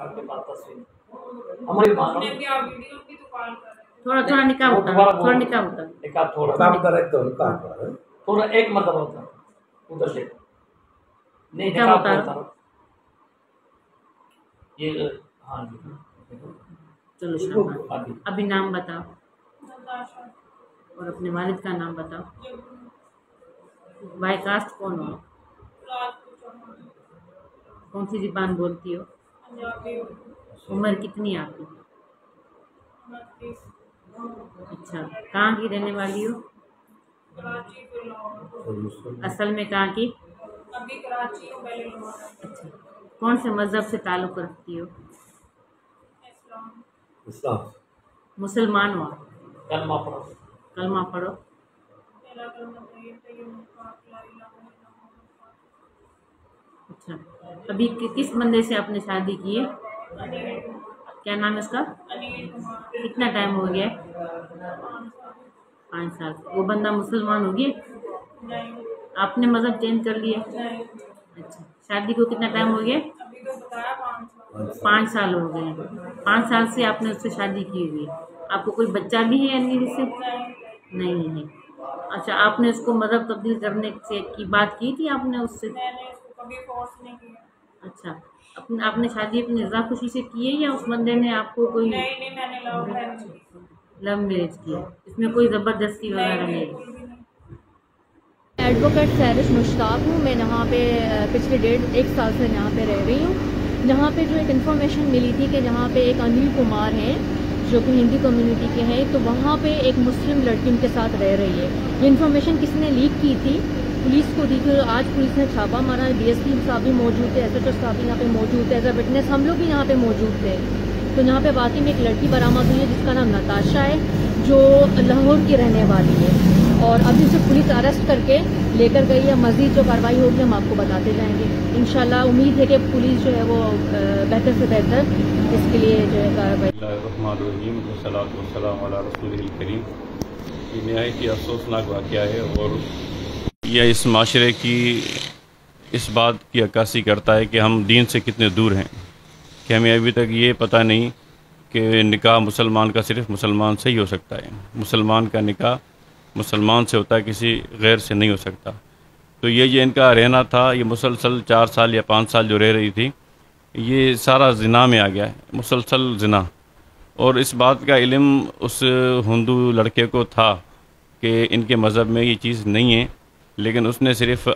आपके पास तस्वीर हमारी थोड़ा थोड़ा निकाह होता है, थोड़ा निकाह होता है, एक आप थोड़ा काम कर रहे तो काम कर रहे थोड़ा एक मतलब होता है उधर से नहीं क्या निकाह होता है? होता ये हाँ जी चलो शाबाश। अभी अभी नाम बताओ और अपने वालिद का नाम बताओ। बाय कास्ट कौन हो? कौन सी ज़ुबान बोलती हो? उम्र कितनी है आपकी? अच्छा, कहाँ की रहने वाली हो? असल में कहाँ की? अभी कराची हूँ, पहले लाहौर। अच्छा, कौन से मज़हब से ताल्लुक़ रखती हो? इस्लाम। इस्लाम मुसलमान हो आप? कलमा पढ़ो कलमा पढ़ो। मेरा कलमा तैयब तैयब मुबारक ला इलाहा इल्लल्लाह। अच्छा, अभी किस बंदे से आपने शादी की है? अनिल क्या नाम है उसका? कुमार। कितना टाइम हो गया? 5 साल। वो बंदा मुसलमान हो गया? नहीं आपने मज़हब चेंज कर लिया? नहीं, अच्छा, शादी को कितना टाइम हो गया? अभी तो बताया 5 साल। 5 साल हो गए हैं। 5 साल से आपने उससे शादी की हुई है। आपको कोई बच्चा भी है अनिल से? नहीं है। अच्छा, आपने उसको मज़हब तब्दील करने से की बात की थी आपने उससे? मैंने इसको कभी फोर्स नहीं किया। अच्छा, आपने शादी अपनी रज़ा खुशी से की है या उस बंदे ने आपको कोई? नहीं मैंने लव मैरिज की। लव मैरिज की है, इसमें कोई ज़बरदस्ती वगैरह नहीं? बिल्कुल भी नहीं। एडवोकेट सैरिश मुश्ताक हूँ। मैं यहाँ पे पिछले 1.5 साल से यहाँ पे रह रही हूँ। यहाँ पे जो एक इन्फॉर्मेशन मिली थी कि यहाँ पे एक अनिल कुमार हैं जो कि हिंदी कम्युनिटी के हैं, तो वहाँ पे एक मुस्लिम लड़की उनके साथ रह रही है। ये इन्फॉर्मेशन किसने लीक की थी? पुलिस को दी थी। आज पुलिस ने छापा मारा है। DSP साहब भी मौजूद थे, SHO साहब भी यहाँ पे मौजूद थे, एज अ विटनेस हम लोग भी यहाँ पे मौजूद थे। तो यहाँ पे वाकई में एक लड़की बरामद हुई है जिसका नाम नताशा है, जो लाहौर की रहने वाली है, और अभी उसे पुलिस अरेस्ट करके लेकर गई है। मज़ीद जो कार्रवाई होगी हम आपको बताते जाएंगे इंशाल्लाह। उम्मीद है कि पुलिस जो है वो बेहतर से बेहतर इसके लिए जो है कार्रवाई। करीम। ये नहायत ही अफसोसनाक वाक़या है और यह इस माशरे की इस बात की अक्कासी करता है कि हम दीन से कितने दूर हैं, कि हमें अभी तक ये पता नहीं कि निकाह मुसलमान का सिर्फ़ मुसलमान से ही हो सकता है। मुसलमान का निकाह मुसलमान से होता है, किसी गैर से नहीं हो सकता। तो ये इनका रहना था, ये मुसलसल 4 साल या 5 साल जो रह रही थी, ये सारा ज़िना में आ गया है, मुसलसल ज़िना। और इस बात का इल्म उस हिंदू लड़के को था कि इनके मज़हब में ये चीज़ नहीं है, लेकिन उसने सिर्फ़